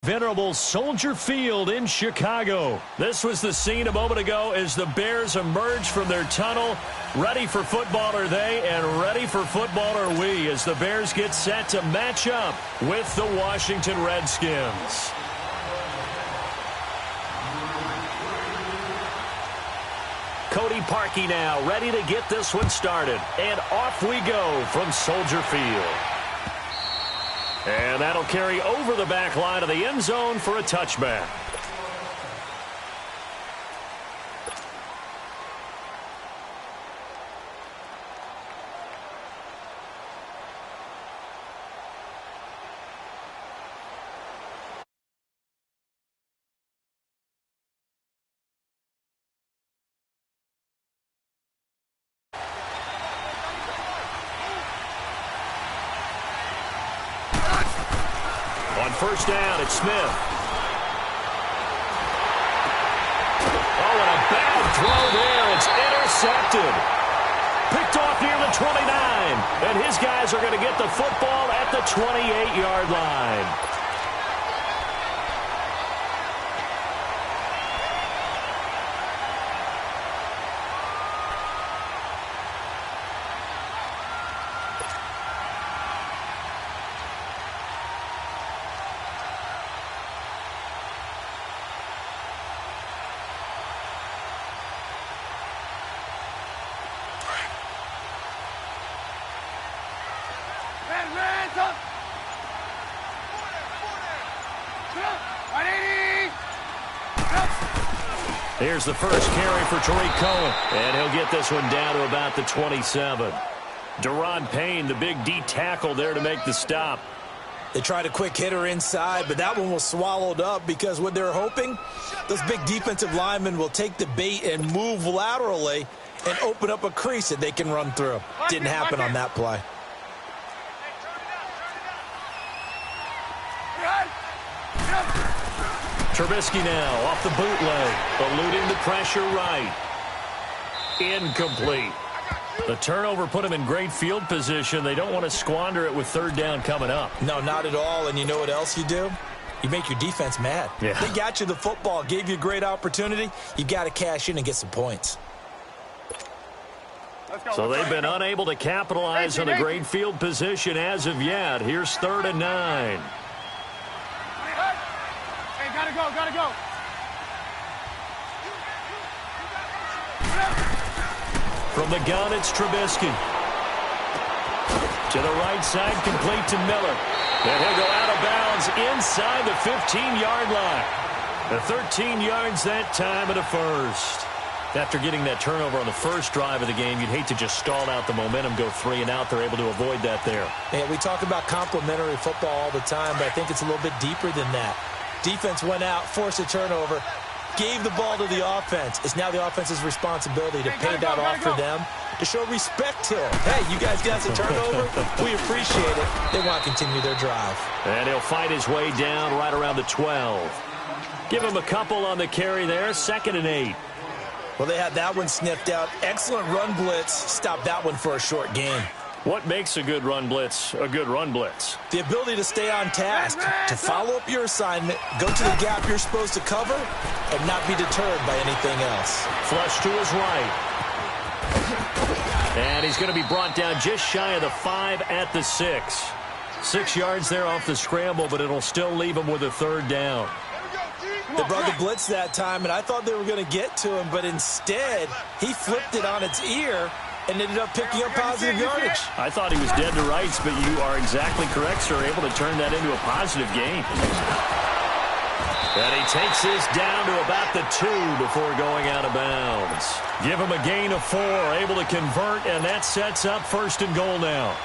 Venerable Soldier Field in Chicago. This was the scene a moment ago as the Bears emerged from their tunnel. Ready for football are they, and ready for football are we as the Bears get set to match up with the Washington Redskins. Cody Parkey now ready to get this one started. And off we go from Soldier Field. And that'll carry over the back line of the end zone for a touchback. On first down, it's Smith. Oh, and a bad throw there. It's intercepted. Picked off near the 29. And his guys are going to get the football at the 28-yard line. Here's the first carry for Tariq Cohen, and he'll get this one down to about the 27. Deron Payne, the big D tackle there to make the stop. They tried a quick hitter inside, but that one was swallowed up because what they're hoping, those big defensive linemen will take the bait and move laterally and open up a crease that they can run through. Didn't happen on that play. Trubisky now off the bootleg, eluding the pressure right. Incomplete. The turnover put him in great field position. They don't want to squander it with third down coming up. No, not at all. And you know what else you do? You make your defense mad. Yeah. They got you the football, gave you a great opportunity. You got to cash in and get some points. So they've been unable to capitalize on a great field position as of yet. Here's 3rd and 9. Gotta go. From the gun, it's Trubisky. To the right side, complete to Miller. And he'll go out of bounds inside the 15-yard line. The 13 yards that time at a first. After getting that turnover on the first drive of the game, you'd hate to just stall out the momentum, go 3 and out. They're able to avoid that there. Yeah, we talk about complementary football all the time, but I think it's a little bit deeper than that. Defense went out, forced a turnover, gave the ball to the offense. It's now the offense's responsibility to pay that off for them, to show respect to them. Hey, you guys got the turnover. We appreciate it. They want to continue their drive. And he'll fight his way down right around the 12. Give him a couple on the carry there, 2nd and 8. Well, they had that one sniffed out. Excellent run blitz. Stopped that one for a short gain. What makes a good run blitz a good run blitz? The ability to stay on task, to follow up your assignment, go to the gap you're supposed to cover, and not be deterred by anything else. Flush to his right. And he's going to be brought down just shy of the 5 at the 6. 6 yards there off the scramble, but it'll still leave him with a 3rd down. They brought the blitz that time, and I thought they were going to get to him, but instead, he flipped it on its ear and ended up picking up positive yardage. I thought he was dead to rights, but you are exactly correct, sir. Able to turn that into a positive gain. And he takes this down to about the 2 before going out of bounds. Give him a gain of 4, able to convert, and that sets up 1st and goal now.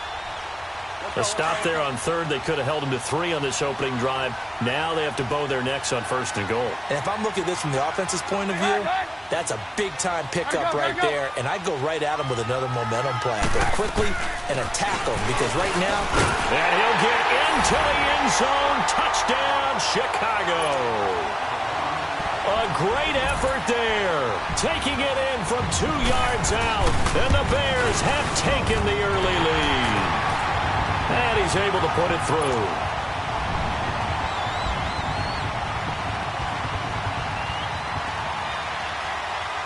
A stop there on 3rd. They could have held him to 3 on this opening drive. Now they have to bow their necks on 1st and goal. And if I'm looking at this from the offense's point of view, that's a big-time pickup right there, and I'd go right at him with another momentum play. Go quickly and attack him, because right now... And he'll get into the end zone. Touchdown, Chicago. A great effort there. Taking it in from 2 yards out, and the Bears have taken the early lead. And he's able to put it through.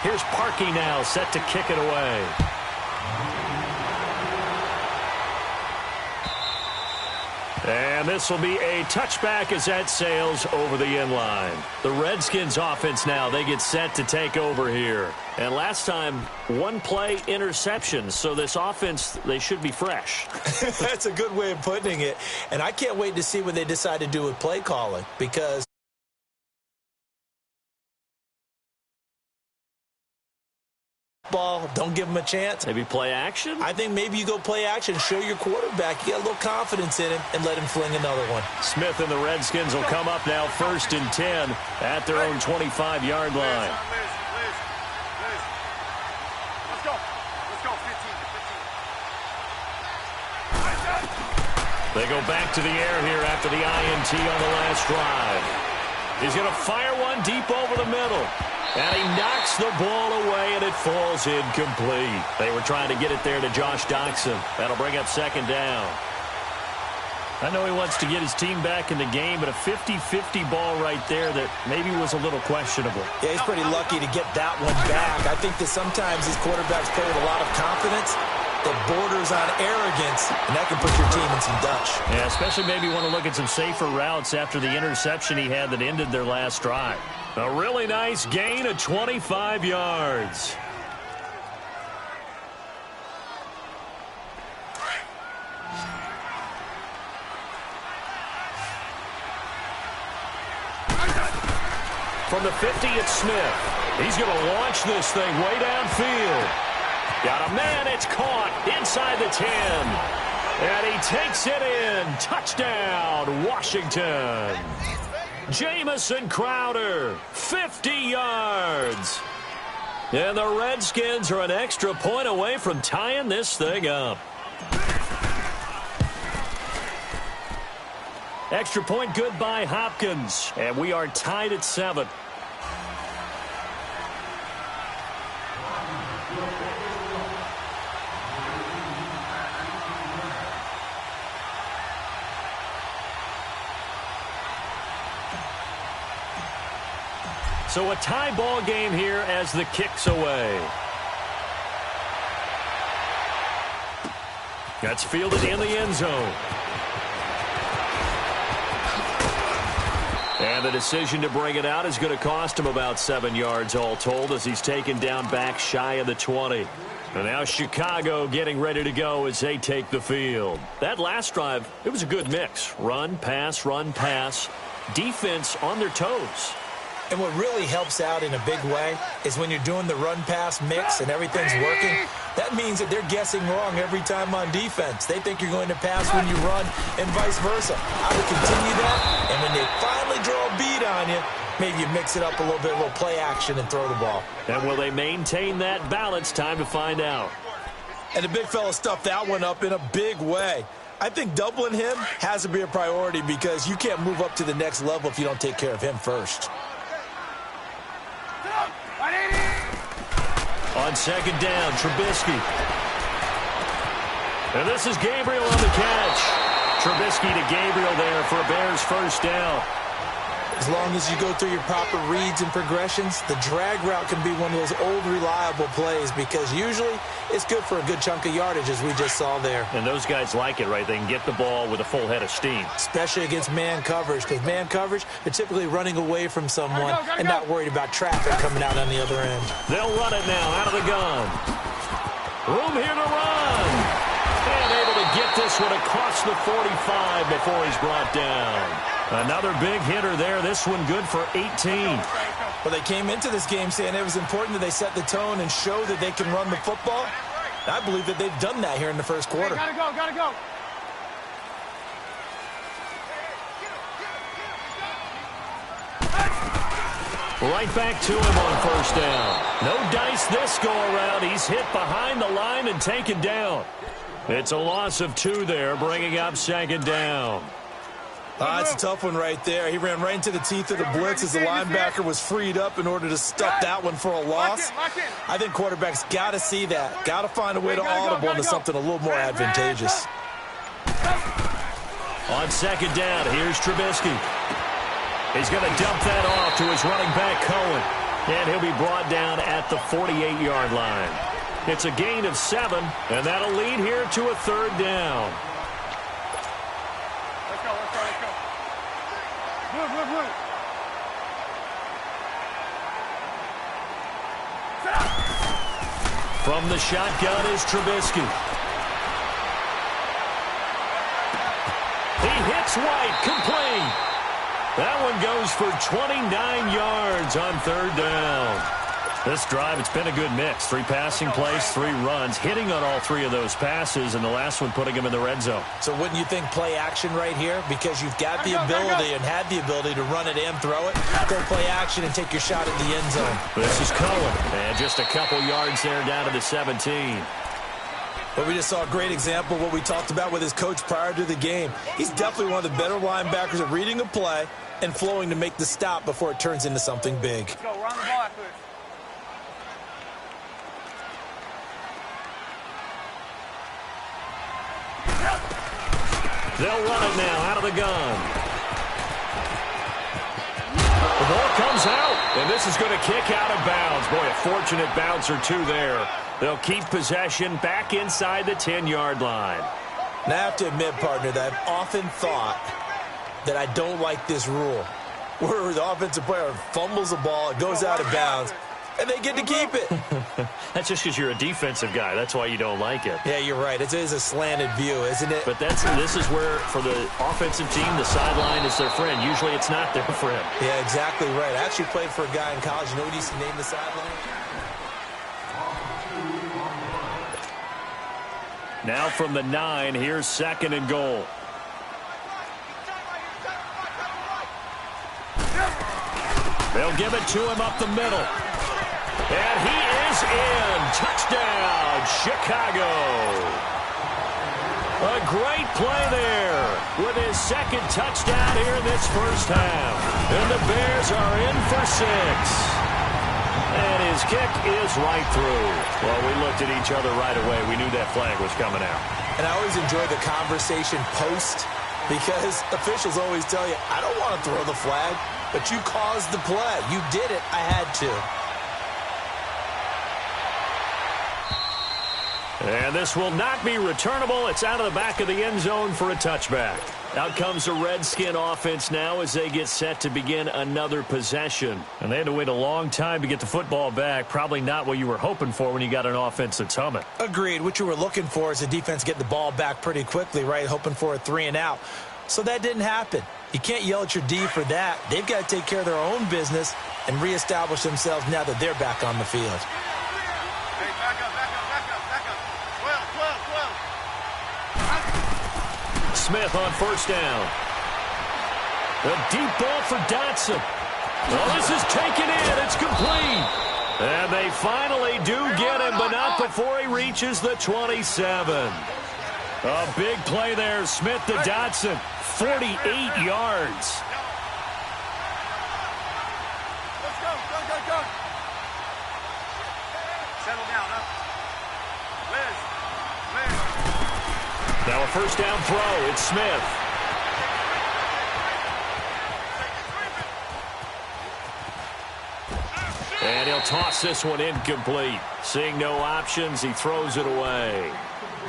Here's Parkey now, set to kick it away. And this will be a touchback as that sails over the end line. The Redskins offense now, they get set to take over here. And last time, one play interception. So this offense, they should be fresh. That's a good way of putting it. And I can't wait to see what they decide to do with play calling, because ball, don't give them a chance. Maybe play action? I think maybe you go play action, show your quarterback you got a little confidence in him, and let him fling another one. Smith and the Redskins will come up now 1st and 10 at their own 25-yard line. Let's go. Let's go. 15. They go back to the air here after the INT on the last drive. He's going to fire one deep over the middle. And he knocks the ball away, and it falls incomplete. They were trying to get it there to Josh Doxson. That'll bring up 2nd down. I know he wants to get his team back in the game, but a 50-50 ball right there that maybe was a little questionable. Yeah, he's pretty lucky to get that one back. I think that sometimes these quarterbacks play with a lot of confidence that borders on arrogance, and that can put your team in some dutch. Yeah, especially maybe want to look at some safer routes after the interception he had that ended their last drive. A really nice gain of 25 yards. From the 50, it's Smith. He's going to launch this thing way downfield. Got a man, it's caught inside the 10. And he takes it in. Touchdown, Washington. Jamison Crowder, 50 yards. And the Redskins are an extra point away from tying this thing up. Extra point good by Hopkins. And we are tied at 7. So a tie ball game here as the kick's away. That's fielded in the end zone. And the decision to bring it out is going to cost him about 7 yards all told as he's taken down back shy of the 20. And now Chicago getting ready to go as they take the field. That last drive, it was a good mix. Run, pass, defense on their toes. And what really helps out in a big way is when you're doing the run-pass mix and everything's working, that means that they're guessing wrong every time on defense. They think you're going to pass when you run and vice versa. I would continue that, and when they finally draw a beat on you, maybe you mix it up a little bit, a little play action, and throw the ball. And will they maintain that balance? Time to find out. And the big fella stuffed that one up in a big way. I think doubling him has to be a priority because you can't move up to the next level if you don't take care of him first. On 2nd down, Trubisky. And this is Gabriel on the catch. Trubisky to Gabriel there for a Bears 1st down. As long as you go through your proper reads and progressions, the drag route can be one of those old reliable plays because usually it's good for a good chunk of yardage as we just saw there. And those guys like it, right? They can get the ball with a full head of steam. Especially against man coverage because man coverage, they're typically running away from someone and not worried about traffic coming out on the other end. They'll run it now out of the gun. Room here to run. And able to get this one across the 45 before he's brought down. Another big hitter there. This one good for 18. Well, they came into this game saying it was important that they set the tone and show that they can run the football. I believe that they've done that here in the first quarter. Gotta go, gotta go. Right back to him on 1st down. No dice this go around. He's hit behind the line and taken down. It's a loss of 2 there, bringing up 2nd down. That's a tough one right there. He ran right into the teeth of the blitz as the linebacker was freed up in order to stuff that one for a loss. I think quarterbacks got to see that. Got to find a way to audible into something a little more advantageous. On 2nd down, here's Trubisky. He's going to dump that off to his running back, Cohen. And he'll be brought down at the 48-yard line. It's a gain of 7, and that'll lead here to a 3rd down. Let's go, let's go, let's go. Move, move, move. Sit up. From the shotgun is Trubisky. He hits White, complete. That one goes for 29 yards on 3rd down. This drive, it's been a good mix. 3 passing plays, 3 runs, hitting on all 3 of those passes, and the last one putting him in the red zone. So wouldn't you think play action right here? Because you've got the ability and had the ability to run it and throw it. Go play action and take your shot at the end zone. This is Cohen, and just a couple yards there down to the 17. But we just saw a great example of what we talked about with his coach prior to the game. He's definitely one of the better linebackers at reading a play and flowing to make the stop before it turns into something big. Let's go, run the ball after this. They'll run it now out of the gun. The ball comes out, and this is going to kick out of bounds. Boy, a fortunate bounce or 2 there. They'll keep possession back inside the 10-yard line. Now, I have to admit, partner, that I've often thought that I don't like this rule, where the offensive player fumbles the ball, it goes out of bounds, and they get to keep it. That's just because you're a defensive guy. That's why you don't like it. Yeah, you're right. It is a slanted view, isn't it? But this is where, for the offensive team, the sideline is their friend. Usually it's not their friend. Yeah, exactly right. I actually played for a guy in college. You know what he used to name the sideline? Now from the 9, here's 2nd and goal. They'll give it to him up the middle. And he is in. Touchdown, Chicago. A great play there with his 2nd touchdown here in this first half. And the Bears are in for 6. And his kick is right through. Well, we looked at each other right away. We knew that flag was coming out. And I always enjoy the conversation post because officials always tell you, I don't want to throw the flag, but you caused the play. You did it. I had to. And this will not be returnable. It's out of the back of the end zone for a touchback. Out comes the Redskin offense now as they get set to begin another possession. And they had to wait a long time to get the football back. Probably not what you were hoping for when you got an offense that's humming. Agreed. What you were looking for is the defense get the ball back pretty quickly, right? Hoping for a 3 and out. So that didn't happen. You can't yell at your D for that. They've got to take care of their own business and reestablish themselves now that they're back on the field. Hey, back up, back up, back up, back up. 12. Smith on 1st down. A deep ball for Dotson. Oh, this is taken in. It's complete. And they finally do get him, but not before he reaches the 27. A big play there. Smith to Dotson. 48 yards. Let's go, go, go, go. Settle down, huh? Liz. Now a 1st down throw. It's Smith. And he'll toss this one incomplete. Seeing no options, he throws it away.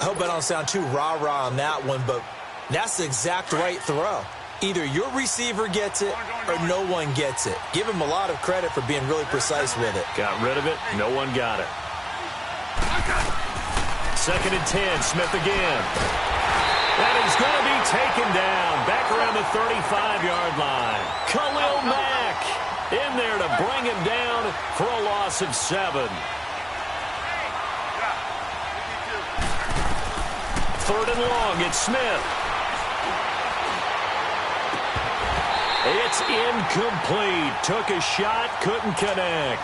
I hope I don't sound too rah-rah on that one, but that's the exact right throw. Either your receiver gets it or no one gets it. Give him a lot of credit for being really precise with it. Got rid of it. No one got it. 2nd and 10. Smith again. And he's going to be taken down back around the 35-yard line. Khalil Mack in there to bring him down for a loss of 7. 3rd and long. It's Smith. It's incomplete. Took a shot, couldn't connect.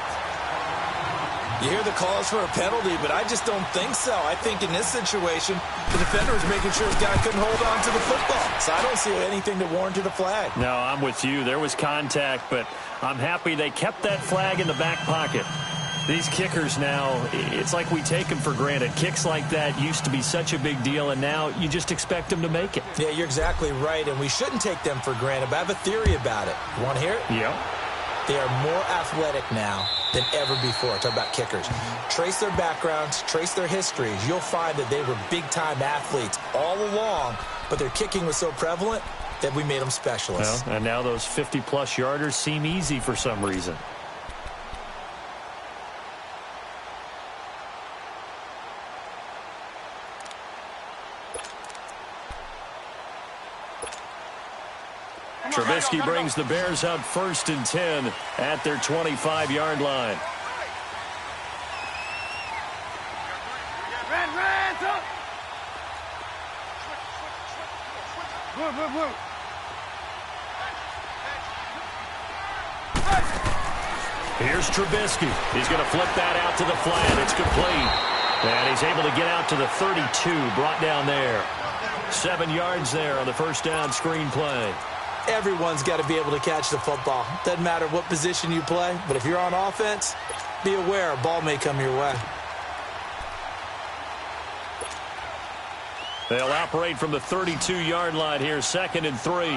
You hear the calls for a penalty, but I just don't think so. I think in this situation, the defender was making sure his guy couldn't hold on to the football. So I don't see anything that warranted a flag. No, I'm with you. There was contact, but I'm happy they kept that flag in the back pocket. These kickers now, it's like we take them for granted. Kicks like that used to be such a big deal, and now you just expect them to make it. Yeah, you're exactly right, and we shouldn't take them for granted, but I have a theory about it. You want to hear it? Yeah. They are more athletic now than ever before. Talk about kickers. Trace their backgrounds, trace their histories. You'll find that they were big-time athletes all along, but their kicking was so prevalent that we made them specialists. Well, and now those 50-plus yarders seem easy for some reason. Trubisky brings the Bears up 1st and 10 at their 25-yard line. Here's Trubisky. He's going to flip that out to the flat. It's complete. And he's able to get out to the 32, brought down there. 7 yards there on the first down screen play. Everyone's got to be able to catch the football. Doesn't matter what position you play, but if you're on offense, be aware a ball may come your way. They'll operate from the 32-yard line here, 2nd and 3.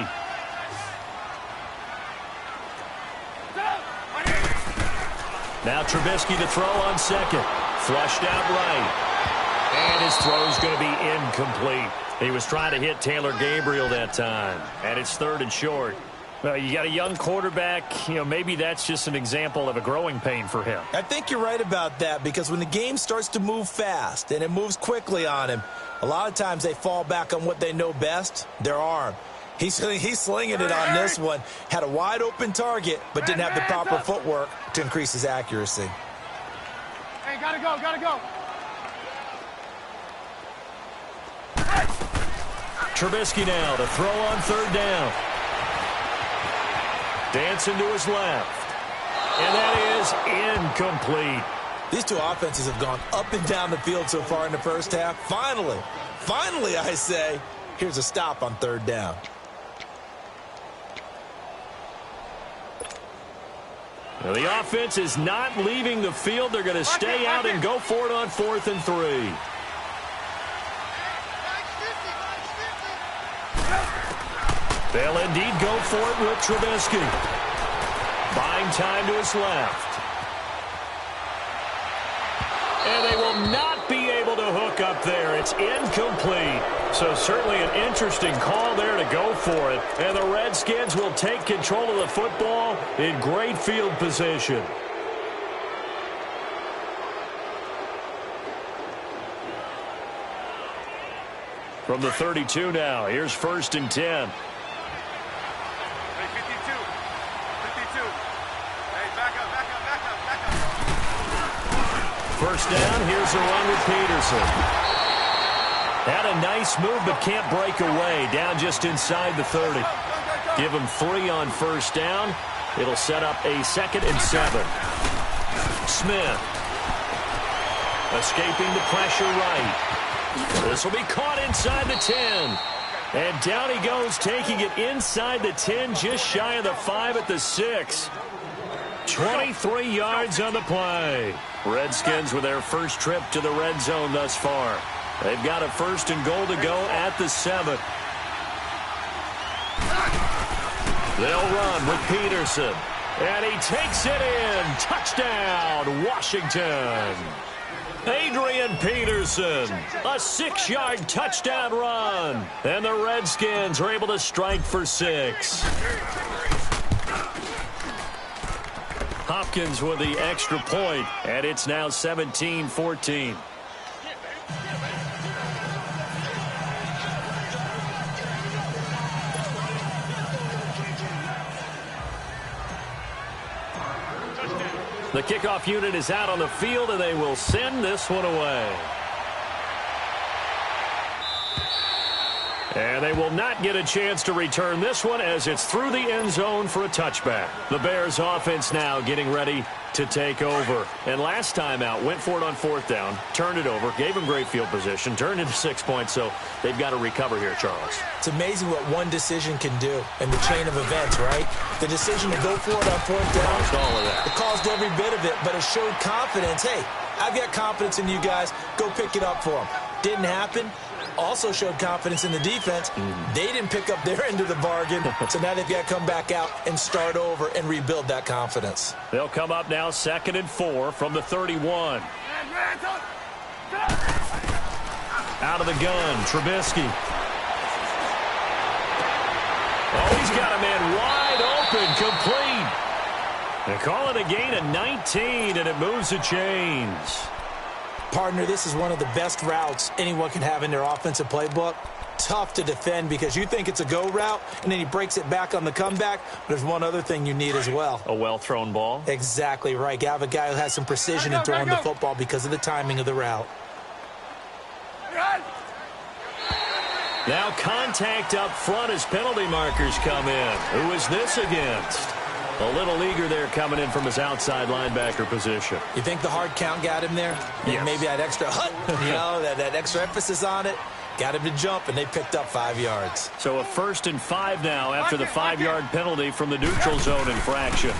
Now Trubisky to throw on 2nd. Flushed out right. And his throw's going to be incomplete. He was trying to hit Taylor Gabriel that time. And it's 3rd and short. Well, you got a young quarterback. Maybe that's just an example of a growing pain for him. I think you're right about that, because when the game starts to move fast and it moves quickly on him, a lot of times they fall back on what they know best, their arm. He's slinging it on this one. Had a wide-open target, but didn't have the proper footwork to increase his accuracy. Hey, gotta go, gotta go. Trubisky now to throw on 3rd down. Dancing to his left. And that is incomplete. These two offenses have gone up and down the field so far in the first half. Finally, I say, here's a stop on 3rd down. Now the offense is not leaving the field. They're going to stay out and go for it on 4th and 3. They'll indeed go for it with Trubisky. Buying time to his left. And they will not be able to hook up there. It's incomplete. So certainly an interesting call there to go for it. And the Redskins will take control of the football in great field position. From the 32 now, here's 1st and 10. First down, here's a run with Peterson. Had a nice move, but can't break away. Down just inside the 30. Give him 3 on 1st down. It'll set up a 2nd and 7. Smith. Escaping the pressure right. This will be caught inside the 10. And down he goes, taking it inside the 10, just shy of the 5 at the 6. 23 yards on the play. Redskins with their first trip to the red zone thus far. They've got a 1st and goal to go at the 7. They'll run with Peterson. And he takes it in. Touchdown, Washington. Adrian Peterson, a 6-yard touchdown run. And the Redskins are able to strike for 6. Hopkins with the extra point, and it's now 17-14. The kickoff unit is out on the field, and they will send this one away. And they will not get a chance to return this one as it's through the end zone for a touchback. The Bears offense now getting ready to take over. And last time out, went for it on 4th down, turned it over, gave them great field position, turned into 6 points, so they've got to recover here, Charles. It's amazing what one decision can do in the chain of events, right? The decision to go for it on 4th down. Caused all of that. It caused every bit of it, but it showed confidence. Hey, I've got confidence in you guys. Go pick it up for them. Didn't happen. also showed confidence in the defense. They didn't pick up their end of the bargain, so now they've got to come back out and start over and rebuild that confidence. They'll come up now 2nd and 4 from the 31. Out of the gun, Trubisky. Oh, he's got a man wide open, complete. They call it a gain of 19, and it moves the chains. Partner, this is one of the best routes anyone can have in their offensive playbook. Tough to defend because you think it's a go route, and then he breaks it back on the comeback. There's one other thing you need as well. A well-thrown ball? Exactly right. You have a guy who has some precision in throwing the football because of the timing of the route. Now contact up front as penalty markers come in. Who is this against? A little eager there coming in from his outside linebacker position. You think the hard count got him there? Yes. Maybe that extra that extra emphasis on it got him to jump, and they picked up 5 yards. So a 1st and 5 now after the 5-yard penalty from the neutral zone infraction.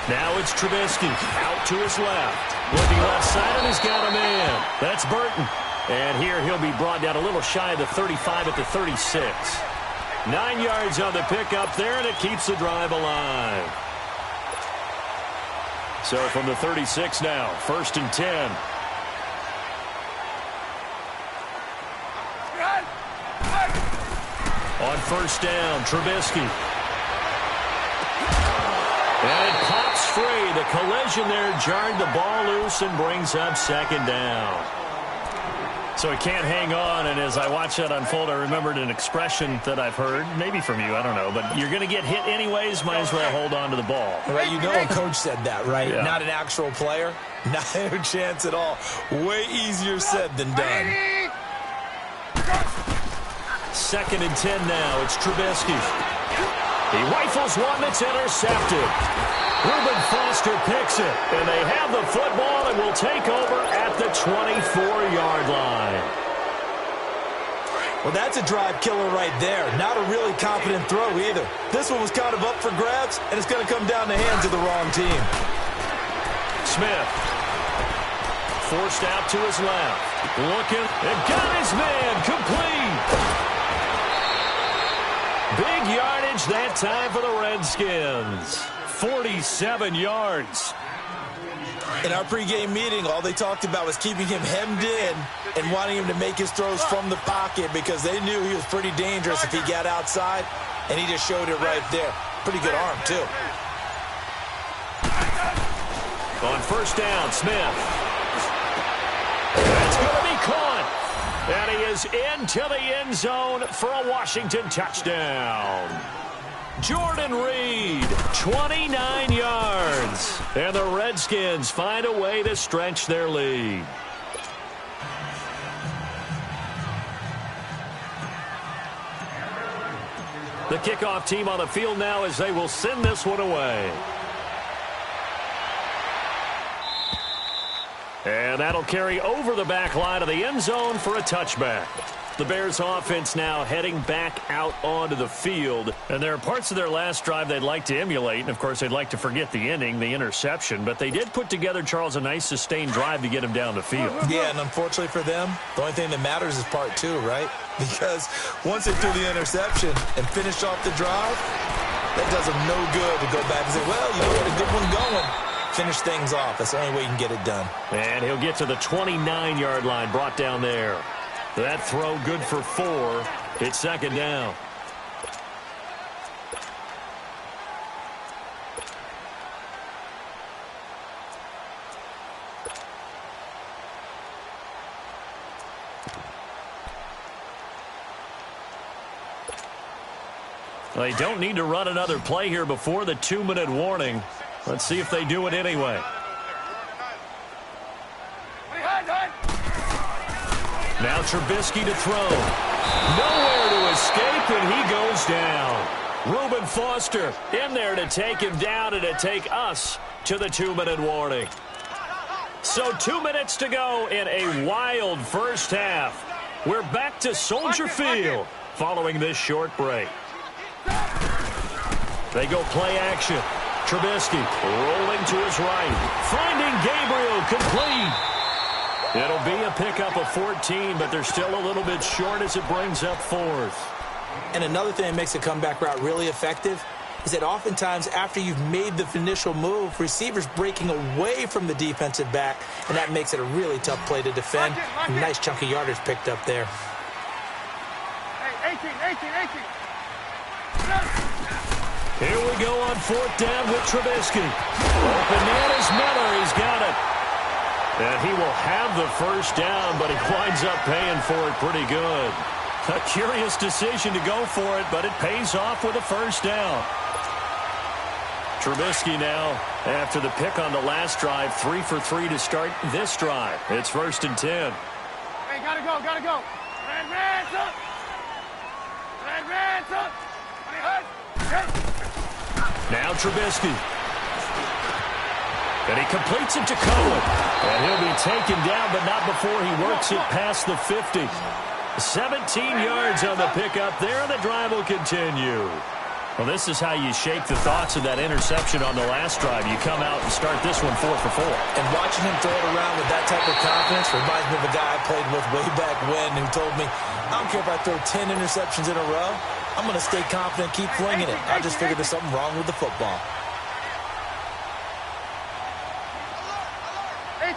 Now it's Trubisky out to his left. Looking left side, and he's got a man. That's Burton. And here he'll be brought down a little shy of the 35 at the 36. 9 yards on the pickup there, and it keeps the drive alive. So from the 36 now, 1st and 10. On 1st down, Trubisky. And it pops free. The collision there jarred the ball loose and brings up 2nd down. So he can't hang on, and as I watch that unfold, I remembered an expression that I've heard, maybe from you, I don't know, but you're going to get hit anyways, might as well hold on to the ball. Right, you know a coach said that, right? Yeah. Not an actual player. Not a chance at all. Way easier said than done. 2nd and 10 now. It's Trubisky. He rifles one that's intercepted. Reuben Foster picks it, and they have the football and will take over at the 24-yard line. Well, that's a drive killer right there. Not a really confident throw either. This one was kind of up for grabs, and it's going to come down the hands of the wrong team. Smith. Forced out to his left. Looking, and got his man complete. Big yardage that time for the Redskins. 47 yards. In our pregame meeting, all they talked about was keeping him hemmed in and wanting him to make his throws from the pocket because they knew he was pretty dangerous if he got outside, and he just showed it right there. Pretty good arm, too. On 1st down, Smith. That's going to be caught. And he is into the end zone for a Washington touchdown. Jordan Reed, 29 yards. And the Redskins find a way to stretch their lead. The kickoff team on the field now as they will send this one away. And that'll carry over the back line of the end zone for a touchback. The Bears offense now heading back out onto the field. And there are parts of their last drive they'd like to emulate. And, of course, they'd like to forget the ending, the interception. But they did put together, Charles, a nice sustained drive to get him down the field. Yeah, and unfortunately for them, the only thing that matters is part 2, right? Because once they threw the interception and finished off the drive, that does them no good to go back and say, well, you know, we had a good one going. Finish things off. That's the only way you can get it done. And he'll get to the 29-yard line, brought down there. That throw good for 4. It's 2nd down. They don't need to run another play here before the 2-minute warning. Let's see if they do it anyway. Now Trubisky to throw. Nowhere to escape, and he goes down. Reuben Foster in there to take him down and to take us to the 2-minute warning. So 2 minutes to go in a wild first half. We're back to Soldier Field following this short break. They go play action. Trubisky rolling to his right. Finding Gabriel complete. It'll be a pickup of 14, but they're still a little bit short as it brings up 4th. And another thing that makes the comeback route really effective is that oftentimes after you've made the initial move, receivers breaking away from the defensive back, and that makes it a really tough play to defend. Nice chunk of yardage picked up there. Hey, 18. Here we go on 4th down with Trubisky. Bananas Miller, he's got it. And he will have the first down, but he winds up paying for it pretty good. A curious decision to go for it, but it pays off with a first down. Trubisky now, after the pick on the last drive, 3 for 3 to start this drive. It's 1st and 10. Hey, gotta go. Red up. Now Trubisky. And he completes it to Cohen. And he'll be taken down, but not before he works it past the 50. 17 yards on the pickup there, and the drive will continue. Well, this is how you shake the thoughts of that interception on the last drive. You come out and start this one 4 for 4. And watching him throw it around with that type of confidence reminds me of a guy I played with way back when who told me, I don't care if I throw 10 interceptions in a row, I'm going to stay confident, keep flinging it. I just figured there's something wrong with the football. 18.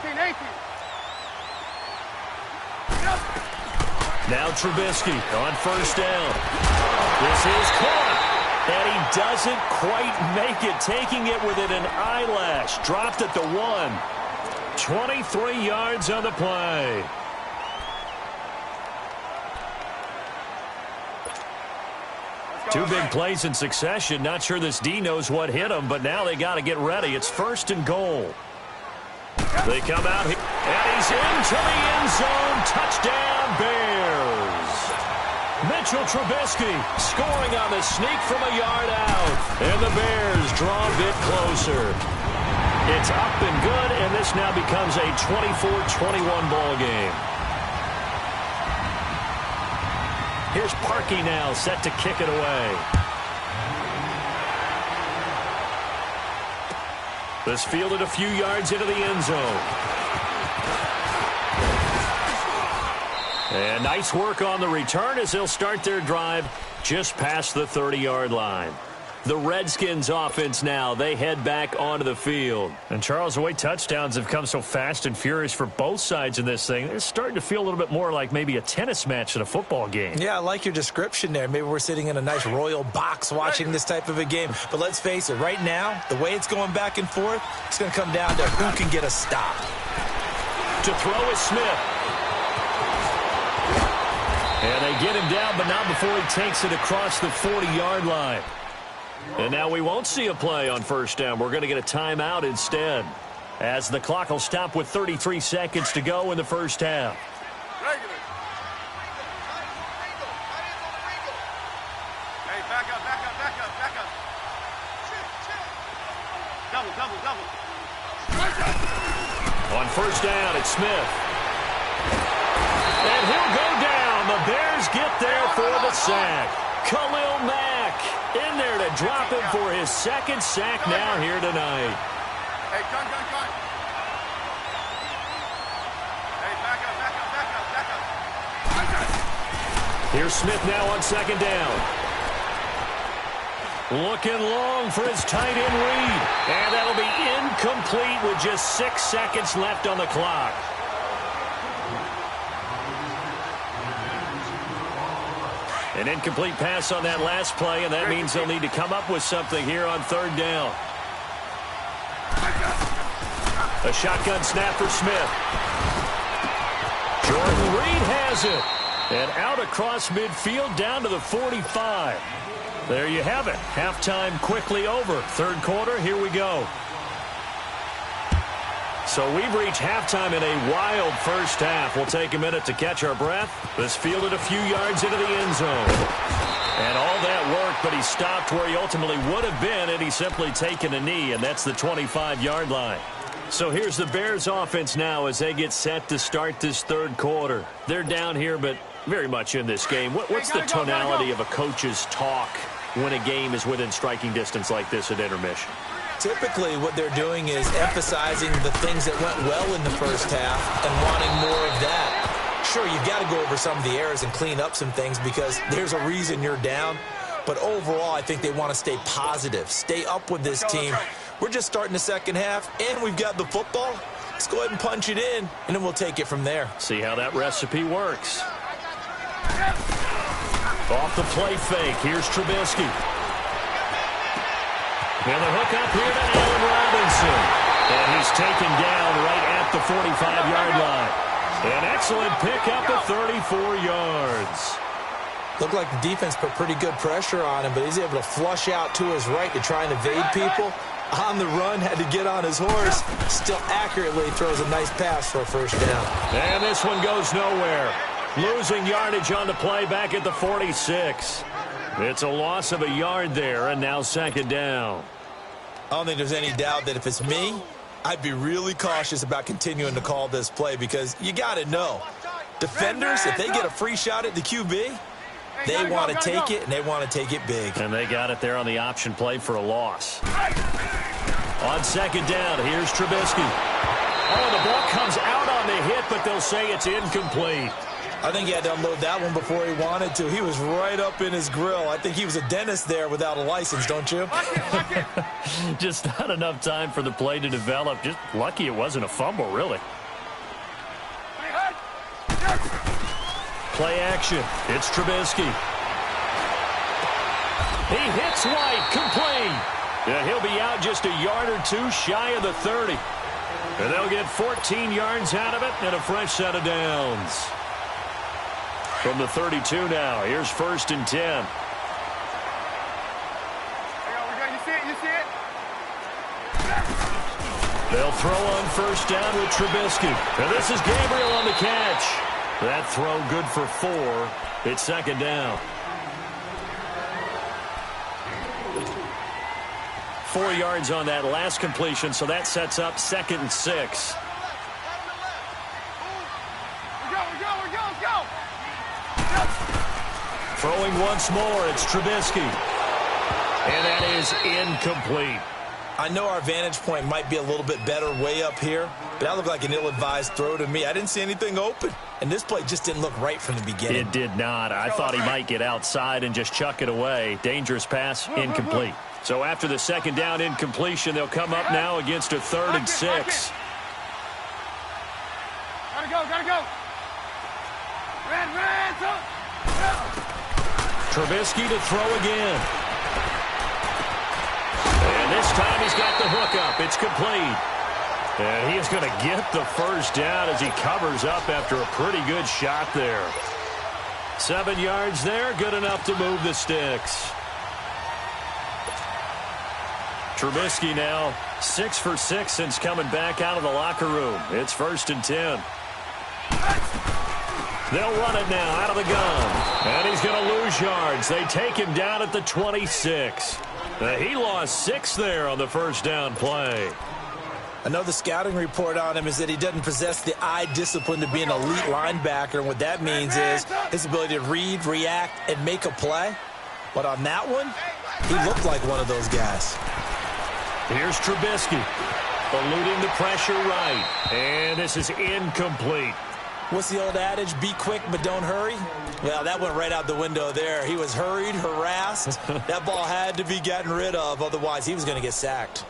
Now Trubisky on 1st down. This is caught. And he doesn't quite make it, taking it within an eyelash. Dropped at the 1. 23 yards on the play. Two big plays in succession. Not sure this D knows what hit him, but now they got to get ready. It's 1st and goal. They come out here, and he's into the end zone. Touchdown, Bears. Mitchell Trubisky scoring on the sneak from a yard out. And the Bears draw a bit closer. It's up and good, and this now becomes a 24-21 ball game. Here's Parkey now, set to kick it away. This fielded a few yards into the end zone. And nice work on the return as they'll start their drive just past the 30-yard line. The Redskins offense now, they head back onto the field. And Charles, the way touchdowns have come so fast and furious for both sides in this thing, it's starting to feel a little bit more like maybe a tennis match than a football game. Yeah, I like your description there. Maybe we're sitting in a nice royal box watching this type of a game. But let's face it, right now, the way it's going back and forth, it's going to come down to who can get a stop. To throw is Smith. And they get him down, but not before he takes it across the 40-yard line. And now we won't see a play on 1st down. We're going to get a timeout instead, as the clock will stop with 33 seconds to go in the first half. Hey, back up. Double. On 1st down, it's Smith. And he'll go down. The Bears get there for the sack. Khalil Mack in there to drop him for his 2nd sack now here tonight. Hey, gun. Hey, back up. Here's Smith now on 2nd down. Looking long for his tight end read. And that'll be incomplete with just 6 seconds left on the clock. An incomplete pass on that last play, and that means they'll need to come up with something here on 3rd down. A shotgun snap for Smith. Jordan Reed has it. And out across midfield down to the 45. There you have it. Halftime quickly over. 3rd quarter, here we go. So we've reached halftime in a wild first half. We'll take a minute to catch our breath. This fielded a few yards into the end zone. And all that work, but he stopped where he ultimately would have been had he simply taken a knee, and that's the 25-yard line. So here's the Bears offense now as they get set to start this 3rd quarter. They're down here, but very much in this game. What's the tonality of a coach's talk when a game is within striking distance like this at intermission? Typically, what they're doing is emphasizing the things that went well in the first half and wanting more of that. Sure, you've got to go over some of the errors and clean up some things because there's a reason you're down. But overall, I think they want to stay positive, stay up with this team. We're just starting the second half, and we've got the football. Let's go ahead and punch it in, and then we'll take it from there. See how that recipe works. Off the play fake. Here's Trubisky. And the hook up here to Allen Robinson. And he's taken down right at the 45-yard line. An excellent pickup of 34 yards. Looked like the defense put pretty good pressure on him, but he's able to flush out to his right to try and evade people. On the run, had to get on his horse. Still accurately throws a nice pass for a first down. And this one goes nowhere. Losing yardage on the play back at the 46. It's a loss of a yard there, and now second down. I don't think there's any doubt that if it's me, I'd be really cautious about continuing to call this play because you got to know, defenders, if they get a free shot at the QB, they want to take it, and they want to take it big. And they got it there on the option play for a loss. On second down, here's Trubisky. Oh, the ball comes out on the hit, but they'll say it's incomplete. I think he had to unload that one before he wanted to. He was right up in his grill. I think he was a dentist there without a license, don't you? Just not enough time for the play to develop. Just lucky it wasn't a fumble, really. Play action. It's Trubisky. He hits White, complete. And he'll be out just a yard or two shy of the 30. And they'll get 14 yards out of it and a fresh set of downs. From the 32 now, here's first and 10. You see it? They'll throw on first down with Trubisky. And this is Gabriel on the catch. That throw good for 4. It's second down. 4 yards on that last completion, so that sets up second and 6. Throwing once more, it's Trubisky. And that is incomplete. I know our vantage point might be a little bit better way up here, but that looked like an ill-advised throw to me. I didn't see anything open, and this play just didn't look right from the beginning. It did not. I thought he might get outside and just chuck it away. Dangerous pass, incomplete. So after the second down incompletion, they'll come up now against a 3rd and 6. Gotta go. Red, Trubisky to throw again. And this time he's got the hook up. It's complete. And he is going to get the first down as he covers up after a pretty good shot there. 7 yards there, good enough to move the sticks. Trubisky now 6 for 6 since coming back out of the locker room. It's first and 10. They'll run it now out of the gun. And he's going to lose yards. They take him down at the 26. He lost 6 there on the first down play. I know the scouting report on him is that he doesn't possess the eye discipline to be an elite linebacker. And what that means is his ability to read, react, and make a play. But on that one, he looked like one of those guys. Here's Trubisky, eluding the pressure right. And this is incomplete. What's the old adage? Be quick, but don't hurry. Well, that went right out the window there. He was hurried, harassed. That ball had to be gotten rid of. Otherwise, he was going to get sacked.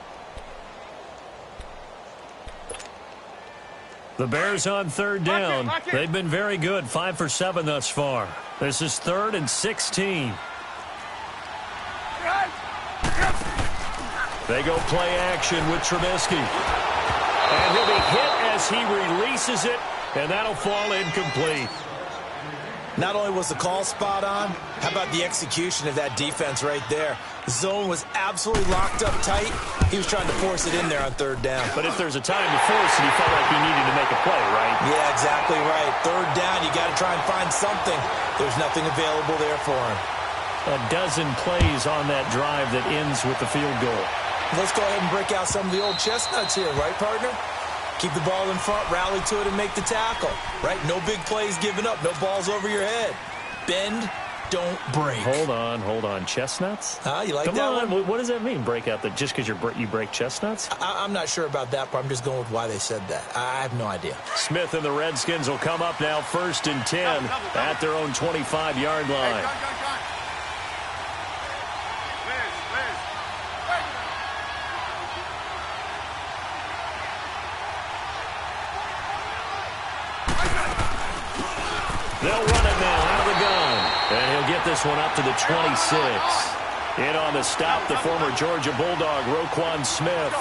The Bears on third down. They've been very good, 5 for 7 thus far. This is 3rd and 16. They go play action with Trubisky. And he'll be hit as he releases it. And that'll fall incomplete. Not only was the call spot on, how about the execution of that defense right there? The zone was absolutely locked up tight. He was trying to force it in there on third down. But if there's a time to force it, he felt like he needed to make a play, right? Yeah, exactly right. Third down, you got to try and find something. There's nothing available there for him. A dozen plays on that drive that ends with the field goal. Let's go ahead and break out some of the old chestnuts here, right, partner? Keep the ball in front, rally to it, and make the tackle, right? No big plays given up, no balls over your head. Bend, don't break. Hold on. Chestnuts? You like Come that on. one? What does that mean, break out? Just because you break chestnuts? I'm not sure about that, but I'm just going with why they said that. I have no idea. Smith and the Redskins will come up now 1st and 10 at their own 25-yard line. They'll run it now out of the gun. And he'll get this one up to the 26. In on the stop, the former Georgia Bulldog, Roquan Smith.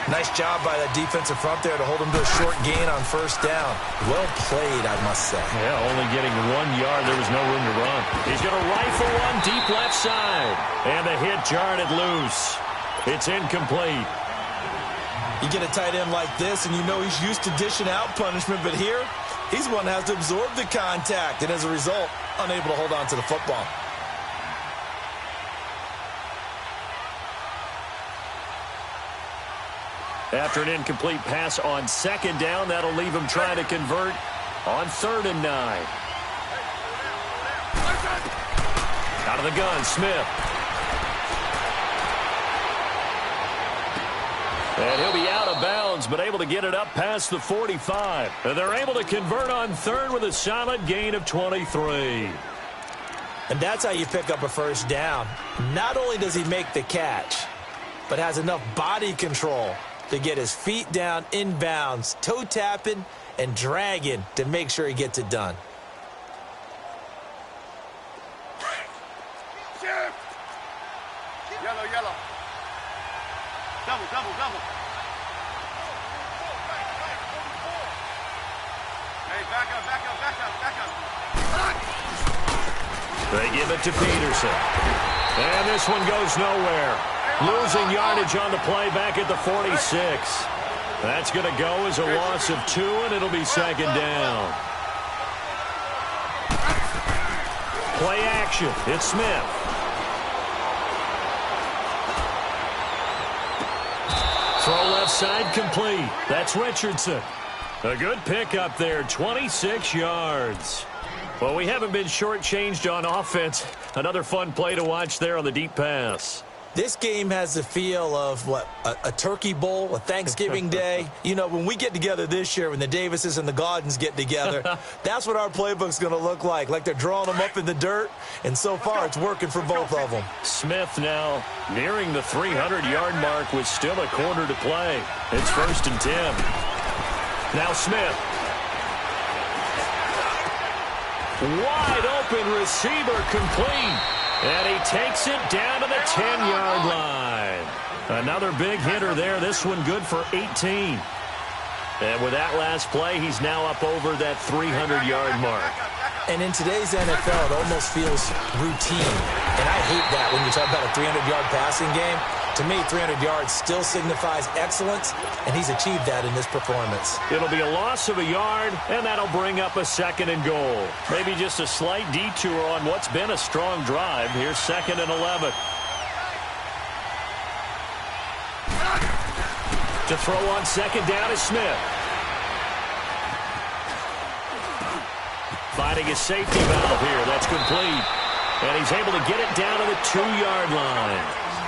Nice job by that defensive front there to hold him to a short gain on 1st down. Well played, I must say. Yeah, only getting 1 yard. There was no room to run. He's going to rifle one deep left side. And the hit jarred it loose. It's incomplete. You get a tight end like this, and you know he's used to dishing out punishment, but here, he's the one that has to absorb the contact, and as a result, unable to hold on to the football. After an incomplete pass on 2nd down, that'll leave him trying to convert on 3rd and 9. Out of the gun, Smith. And he'll be out of bounds, but able to get it up past the 45. And they're able to convert on 3rd with a solid gain of 23. And that's how you pick up a 1st down. Not only does he make the catch, but has enough body control to get his feet down inbounds, toe tapping and dragging to make sure he gets it done. Yellow. Double. Hey, back up. They give it to Peterson. And this one goes nowhere. Losing yardage on the play back at the 46. That's going to go as a loss of 2, and it'll be 2nd down. Play action. It's Smith. Throw left side complete. That's Richardson. A good pickup there, 26 yards. Well, we haven't been shortchanged on offense. Another fun play to watch there on the deep pass. This game has the feel of, a turkey bowl, a Thanksgiving day. You know, when we get together this year, when the Davises and the Gaudens get together, that's what our playbook's going to look like they're drawing them up in the dirt, and so far it's working for both of them. Smith now nearing the 300-yard mark with still a quarter to play. It's 1st and 10. Now Smith. Wide open receiver complete. And he takes it down to the 10-yard line. Another big hitter there. This one good for 18. And with that last play, he's now up over that 300-yard mark. And in today's NFL, it almost feels routine. And I hate that when you talk about a 300-yard passing game. To me, 300 yards still signifies excellence, and he's achieved that in this performance. It'll be a loss of a yard, and that'll bring up a 2nd and goal. Maybe just a slight detour on what's been a strong drive. Here's 2nd and 11. To throw on 2nd down is Smith. Finding a safety valve here. That's complete. And he's able to get it down to the 2-yard line.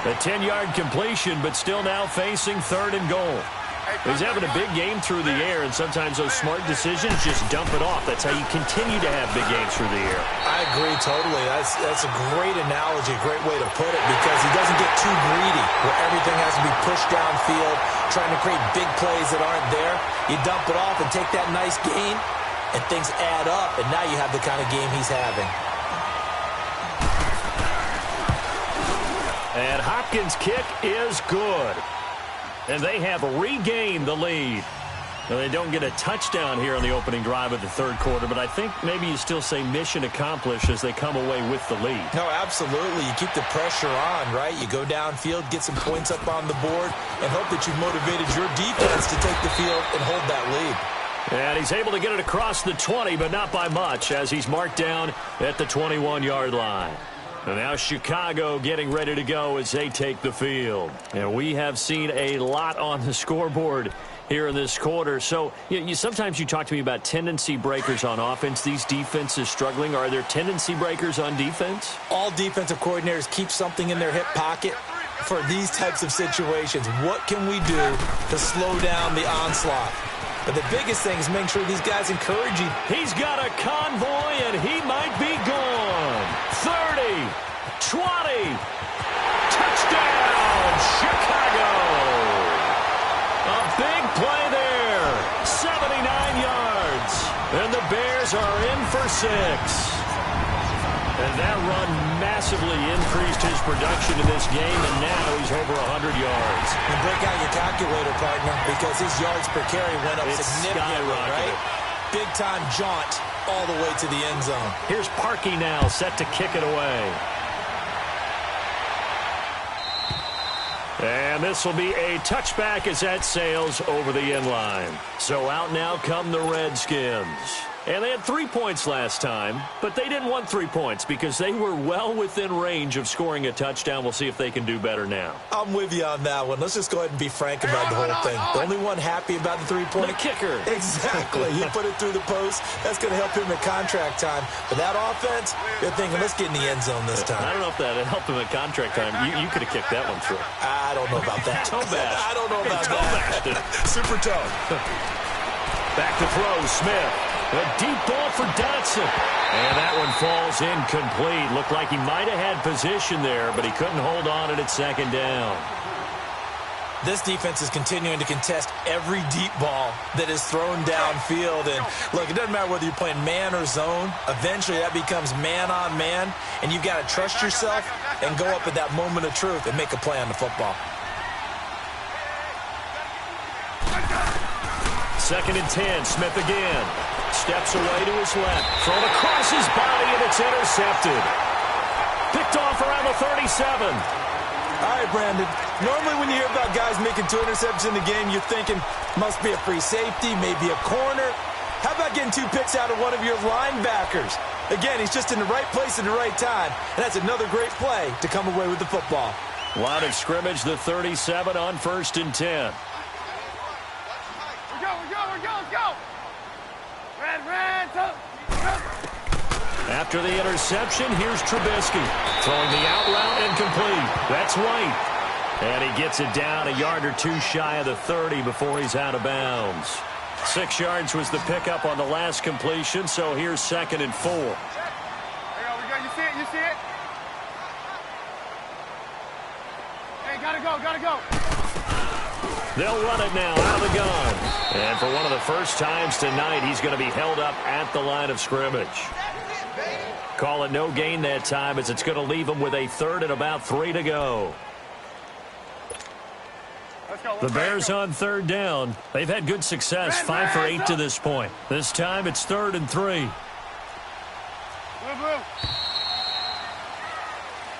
A 10-yard completion, but still now facing 3rd and goal. He's having a big game through the air, and sometimes those smart decisions just dump it off. That's how you continue to have big games through the air. I agree totally. That's a great analogy, a great way to put it, because he doesn't get too greedy where everything has to be pushed downfield, trying to create big plays that aren't there. You dump it off and take that nice gain, and things add up, and now you have the kind of game he's having. And Hopkins' kick is good. And they have regained the lead. Now, they don't get a touchdown here on the opening drive of the 3rd quarter, but I think maybe you still say mission accomplished as they come away with the lead. No, absolutely. You keep the pressure on, right? You go downfield, get some points up on the board, and hope that you've motivated your defense to take the field and hold that lead. And he's able to get it across the 20, but not by much, as he's marked down at the 21-yard line. And now Chicago getting ready to go as they take the field. And we have seen a lot on the scoreboard here in this quarter. So sometimes you talk to me about tendency breakers on offense. These defenses struggling. Are there tendency breakers on defense? All defensive coordinators keep something in their hip pocket for these types of situations. What can we do to slow down the onslaught? But the biggest thing is make sure these guys encourage you. He's got a convoy, and he might be gone. 30, 20, touchdown, Chicago. A big play there, 79 yards. And the Bears are in for 6. And that run massively increased his production in this game, and now he's over 100 yards. And break out your calculator, partner, because his yards per carry went up significantly, right? Big-time jaunt all the way to the end zone. Here's Parkey now, set to kick it away. And this will be a touchback as that sails over the end line. So out now come the Redskins. And they had 3 points last time, but they didn't want 3 points because they were well within range of scoring a touchdown. We'll see if they can do better now. I'm with you on that one. Let's just go ahead and be frank about the whole thing. The only one happy about the 3-point. The kicker. Exactly. He put it through the post. That's going to help him at contract time. But that offense, they're thinking, let's get in the end zone this time. I don't know if that helped him at contract time. You could have kicked that one through. I don't know about that. Toe bash. I don't know about that. Super toe. Back to throw, Smith. A deep ball for Dotson. And that one falls incomplete. Looked like he might have had position there, but he couldn't hold on at second down. This defense is continuing to contest every deep ball that is thrown downfield. And, look, it doesn't matter whether you're playing man or zone. Eventually, that becomes man-on-man, and you've got to trust yourself and go up at that moment of truth and make a play on the football. 2nd and 10, Smith again. Steps away to his left. Thrown across his body, and it's intercepted. Picked off around the 37. All right, Brandon. Normally when you hear about guys making 2 interceptions in the game, you're thinking must be a free safety, maybe a corner. How about getting 2 picks out of one of your linebackers? Again, he's just in the right place at the right time, and that's another great play to come away with the football. Line of scrimmage, the 37 on 1st and 10. Let's go. Red, go. After the interception, here's Trubisky. Throwing the out route incomplete. That's White. And he gets it down a yard or 2 shy of the 30 before he's out of bounds. 6 yards was the pickup on the last completion, so here's 2nd and 4. There we go. You see it? Hey, gotta go. They'll run it now out of the gun. And for one of the first times tonight, he's going to be held up at the line of scrimmage. Call it no gain that time as it's going to leave him with a 3rd and about 3 to go. The Bears on 3rd down. They've had good success, 5 for 8 to this point. This time it's 3rd and 3.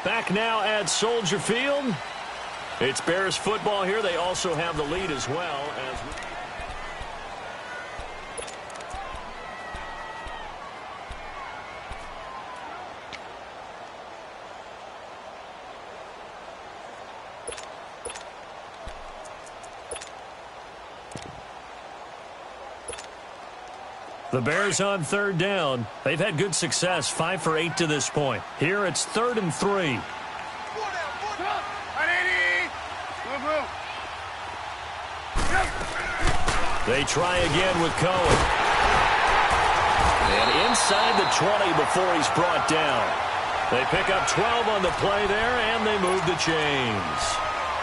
Back now at Soldier Field. It's Bears football here. They also have the lead as well. The Bears on 3rd down. They've had good success, 5 for 8 to this point. Here it's 3rd and 3. They try again with Cohen. And inside the 20 before he's brought down. They pick up 12 on the play there, and they move the chains.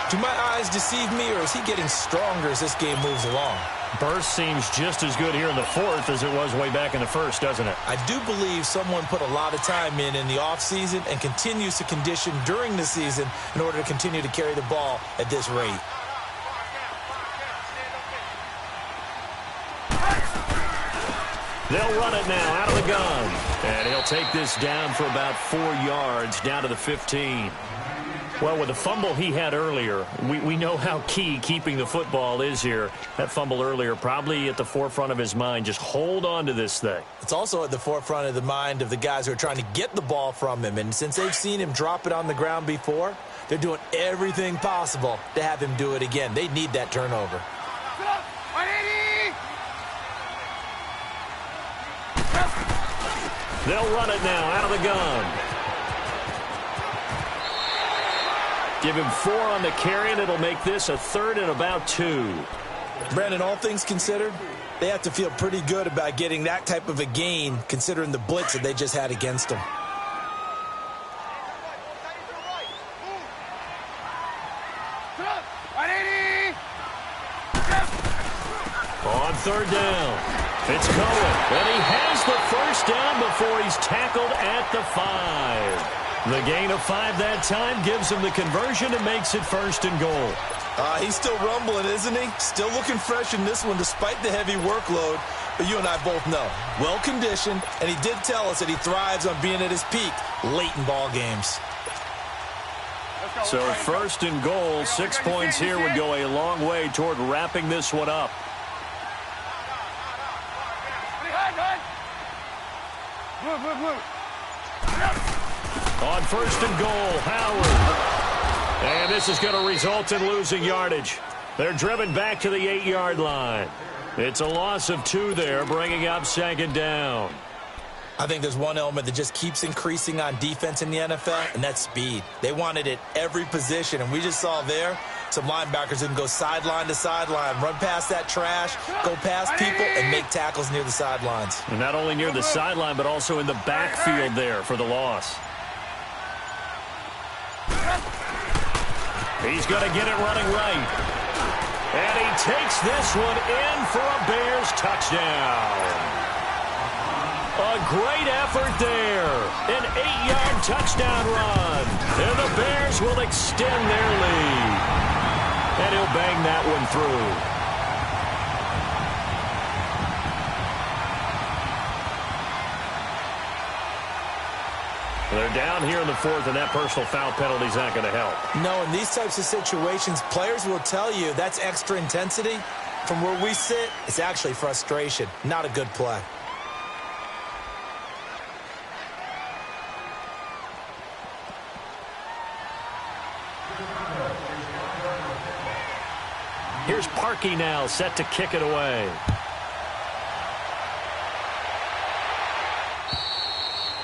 Do my eyes deceive me, or is he getting stronger as this game moves along? Burst seems just as good here in the 4th as it was way back in the 1st, doesn't it? I do believe someone put a lot of time in the offseason and continues to condition during the season in order to continue to carry the ball at this rate. They'll run it now out of the gun. And he'll take this down for about 4 yards down to the 15. Well, with the fumble he had earlier, we know how key keeping the football is here. That fumble earlier probably at the forefront of his mind. Just hold on to this thing. It's also at the forefront of the mind of the guys who are trying to get the ball from him. And since they've seen him drop it on the ground before, they're doing everything possible to have him do it again. They need that turnover. They'll run it now out of the gun. Give him 4 on the carry, and it'll make this a 3rd and about 2. Brandon, all things considered, they have to feel pretty good about getting that type of a gain, considering the blitz that they just had against them. On 3rd down, it's Cohen, and he has the 1st down before he's tackled at the 5. The gain of 5 that time gives him the conversion and makes it 1st and goal. He's still rumbling, isn't he? Still looking fresh in this one despite the heavy workload. But you and I both know, well-conditioned, and he did tell us that he thrives on being at his peak late in ball games. So 1st and goal, 6 points here would go a long way toward wrapping this one up. On 1st and goal, Howard. And this is going to result in losing yardage. They're driven back to the 8-yard line. It's a loss of 2 there, bringing up 2nd down. I think there's one element that just keeps increasing on defense in the NFL, and that's speed. They want it at every position, and we just saw there some linebackers who can go sideline to sideline, run past that trash, go past people, and make tackles near the sidelines. And not only near the sideline, but also in the backfield there for the loss. He's going to get it running right. And he takes this one in for a Bears touchdown. A great effort there. An 8-yard touchdown run. And the Bears will extend their lead. And he'll bang that one through. They're down here in the 4th, and that personal foul penalty is not going to help. No, in these types of situations, players will tell you that's extra intensity. From where we sit, it's actually frustration, not a good play. Here's Parkey now, set to kick it away.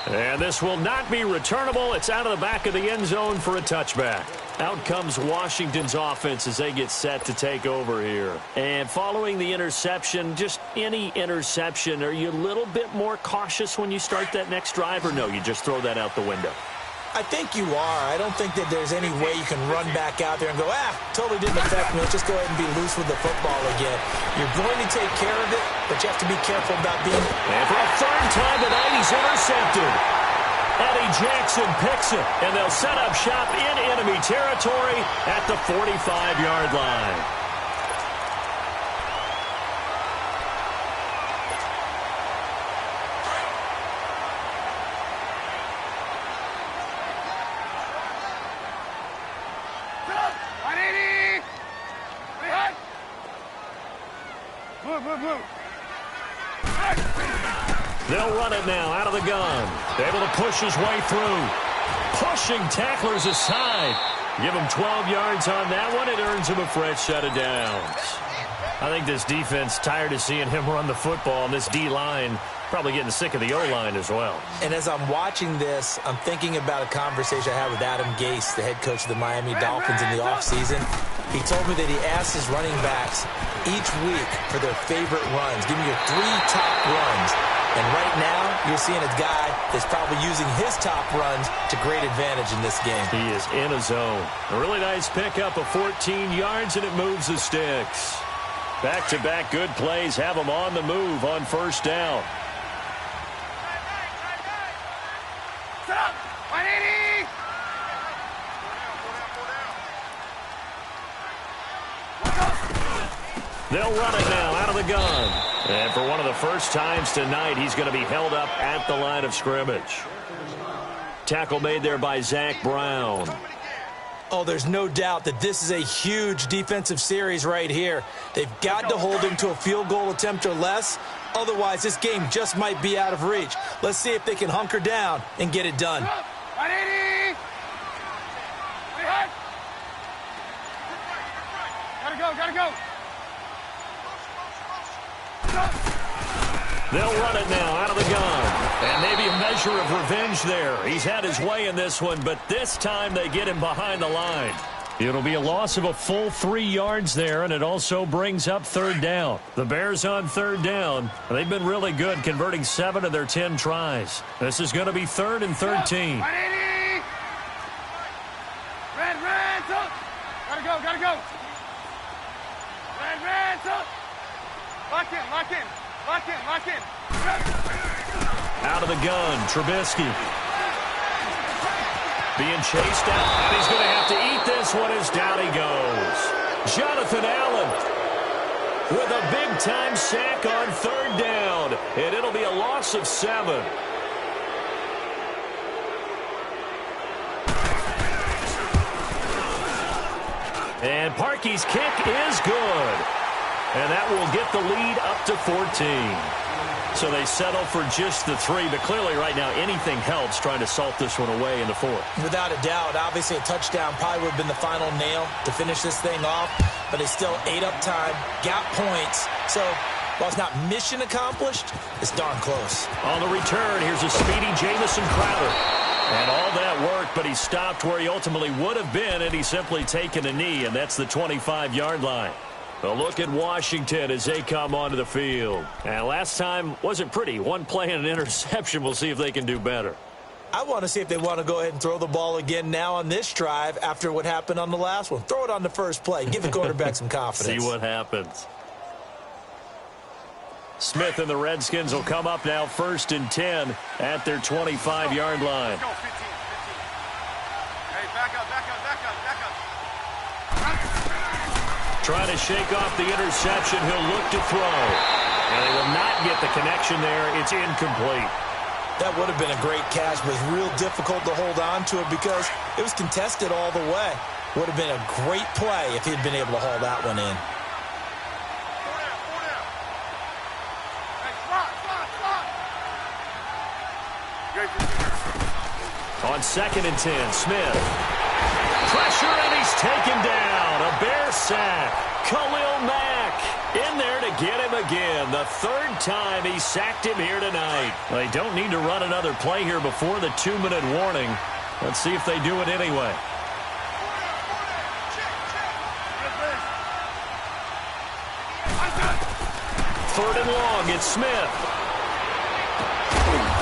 And this will not be returnable. It's out of the back of the end zone for a touchback. Out comes Washington's offense as they get set to take over here. And following the interception, just any interception, are you a little bit more cautious when you start that next drive, or no, you just throw that out the window? I think you are. I don't think that there's any way you can run back out there and go, totally didn't affect me. Let's just go ahead and be loose with the football again. You're going to take care of it, but you have to be careful about being... And for a 3rd time tonight, he's intercepted. Eddie Jackson picks it, and they'll set up shop in enemy territory at the 45-yard line. They'll run it now out of the gun. Able to push his way through. Pushing tacklers aside. Give him 12 yards on that one. It earns him a fresh set of downs. I think this defense tired of seeing him run the football, and this D-line probably getting sick of the O-line as well. And as I'm watching this, I'm thinking about a conversation I had with Adam Gase, the head coach of the Miami Dolphins in the offseason. He told me that he asked his running backs each week for their favorite runs. Give me your 3 top runs. And right now, you're seeing a guy that's probably using his top runs to great advantage in this game. He is in a zone. A really nice pickup of 14 yards, and it moves the sticks. Back-to-back good plays have him on the move on 1st down. They'll run it now out of the gun. And for one of the first times tonight, he's going to be held up at the line of scrimmage. Tackle made there by Zach Brown. Oh, there's no doubt that this is a huge defensive series right here. They've got to hold him to a field goal attempt or less. Otherwise, this game just might be out of reach. Let's see if they can hunker down and get it done. Gotta go. They'll run it now out of the gun. And maybe a measure measure of revenge there. He's had his way in this one, but this time they get him behind the line. It'll be a loss of a full 3 yards there, and it also brings up third down. The Bears on third down. They've been really good, converting 7 of their 10 tries. This is going to be 3rd and 13. Gotta go. Red, lock in. Out of the gun, Trubisky. Being chased out, and he's going to have to eat this one as down he goes. Jonathan Allen with a big-time sack on third down, and it'll be a loss of 7. And Parkey's kick is good. And that will get the lead up to 14. So they settle for just the 3, but clearly right now anything helps trying to salt this one away in the 4th. Without a doubt, obviously a touchdown probably would have been the final nail to finish this thing off, but they still ate up time, got points. So while it's not mission accomplished, it's darn close. On the return, here's a speedy Jamison Crowder. And all that worked, but he stopped where he ultimately would have been, and he's simply taken a knee, and that's the 25-yard line. A look at Washington as they come onto the field. And last time wasn't pretty. One play and an interception. We'll see if they can do better. I want to see if they want to go ahead and throw the ball again now on this drive after what happened on the last one. Throw it on the first play. Give the quarterback some confidence. See what happens. Smith and the Redskins will come up now 1st and 10 at their 25-yard line. Let's go, 15. Hey, back up. Trying to shake off the interception. He'll look to throw. And they will not get the connection there. It's incomplete. That would have been a great catch, but it's real difficult to hold on to it because it was contested all the way. Would have been a great play if he'd been able to haul that one in. On 2nd and 10, Smith. Pressure, and he's taken down. A Bear sack. Khalil Mack in there to get him again. The 3rd time he sacked him here tonight. They don't need to run another play here before the 2-minute warning. Let's see if they do it anyway. Third and long, it's Smith.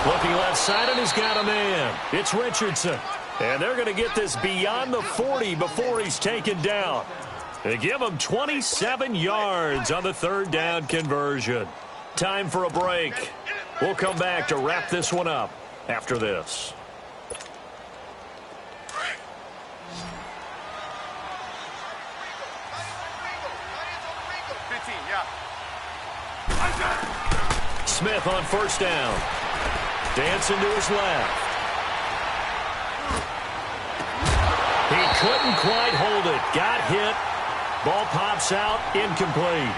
Looking left side, and he's got a man. It's Richardson. And they're going to get this beyond the 40 before he's taken down. They give him 27 yards on the 3rd down conversion. Time for a break. We'll come back to wrap this one up after this. Smith on 1st down. Dancing to his left. He couldn't quite hold it. Got hit. Ball pops out. Incomplete.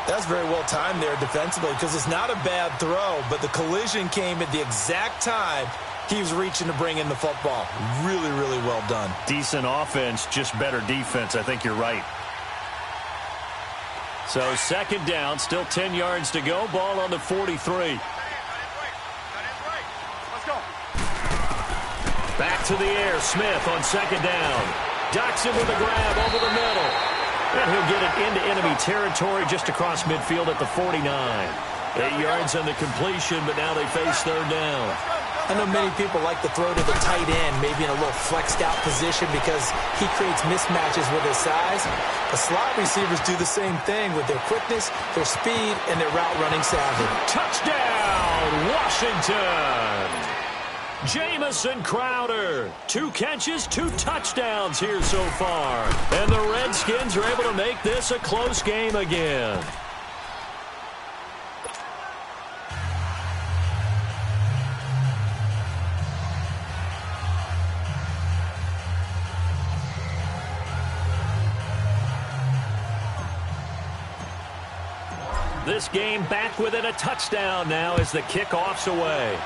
That's very well timed there defensively because it's not a bad throw, but the collision came at the exact time he was reaching to bring in the football. Really, really well done. Decent offense, just better defense. I think you're right. So 2nd down, still 10 yards to go. Ball on the 43. Back to the air. Smith on 2nd down. Docks him with a grab over the middle. And he'll get it into enemy territory just across midfield at the 49. 8 yards on the completion, but now they face 3rd down. I know many people like to throw to the tight end, maybe in a little flexed out position because he creates mismatches with his size. The slot receivers do the same thing with their quickness, their speed, and their route running savvy. Touchdown, Washington! Jamison Crowder, 2 catches, 2 touchdowns here so far. And the Redskins are able to make this a close game again. This game back within a touchdown now as the kickoff's away.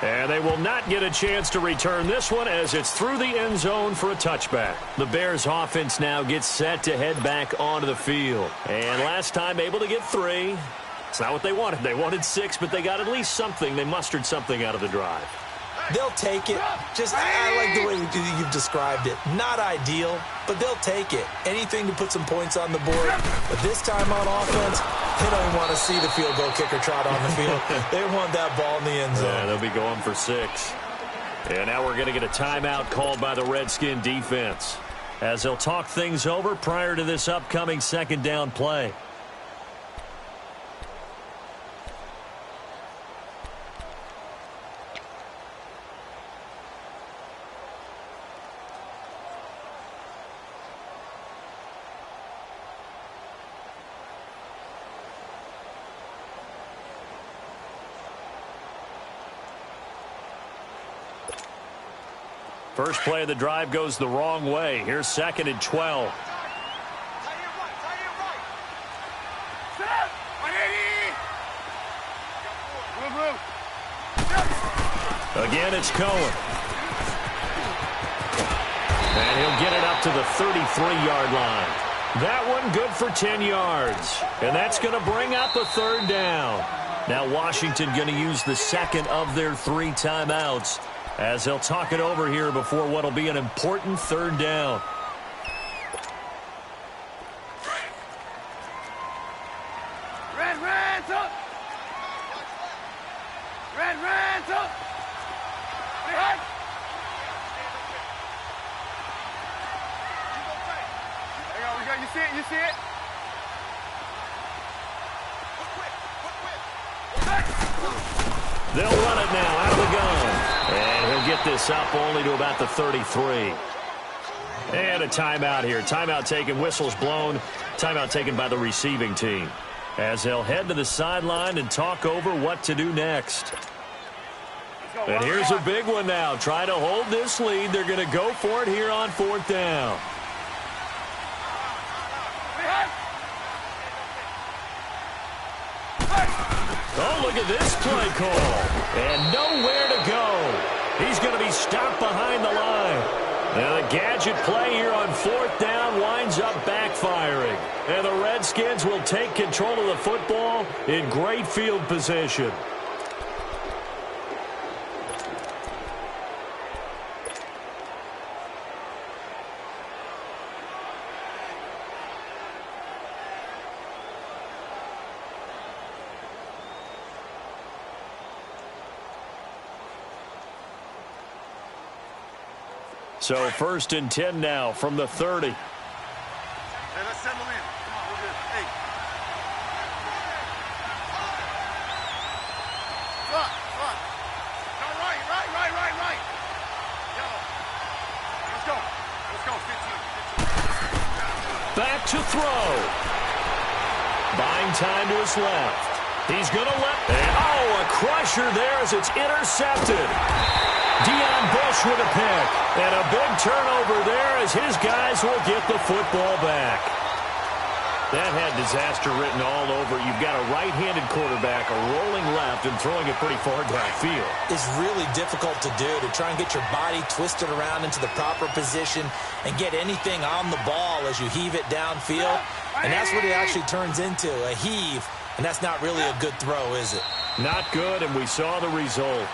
And they will not get a chance to return this one as it's through the end zone for a touchback. The Bears offense now gets set to head back onto the field. And last time able to get 3. It's not what they wanted. They wanted 6, but they got at least something. They mustered something out of the drive. They'll take it. I like the way you've described it. Not ideal, but they'll take it. Anything to put some points on the board. But this time on offense, they don't even want to see the field goal kicker trot on the field. They want that ball in the end zone. Yeah, they'll be going for 6. And now we're going to get a timeout called by the Redskin defense, as they'll talk things over prior to this upcoming second down play. First play of the drive goes the wrong way. Here's 2nd and 12. Again, it's Cohen. And he'll get it up to the 33-yard line. That one good for 10 yards. And that's going to bring up a 3rd down. Now Washington going to use the second of their 3 timeouts, as they'll talk it over here before what will be an important 3rd down. Red, up! Red, up! Red! Hang on, we got, you see it? They'll run it now out of the gun. And he'll get this up only to about the 33. And a timeout here. Timeout taken, whistles blown. Timeout taken by the receiving team, as they'll head to the sideline and talk over what to do next. And here's a big one now. Try to hold this lead. They're going to go for it here on 4th down. Oh, look at this play call. And nowhere to go. He's going to be stopped behind the line. Now the gadget play here on 4th down winds up backfiring. And the Redskins will take control of the football in great field position. So 1st and 10 now from the 30. Hey, let's settle in. Come on, we're good. Hey. Look. No, right. Yellow. Let's go. 15. Back to throw. Buying time to his left. He's going to let... Oh, a crusher there as it's intercepted. Deion Bush with a pick. And a big turnover there as his guys will get the football back. That had disaster written all over. You've got a right-handed quarterback, a rolling left, and throwing it pretty far downfield. It's really difficult to do, to try and get your body twisted around into the proper position and get anything on the ball as you heave it downfield. And that's what it actually turns into, a heave. And that's not really a good throw, is it? Not good, and we saw the result.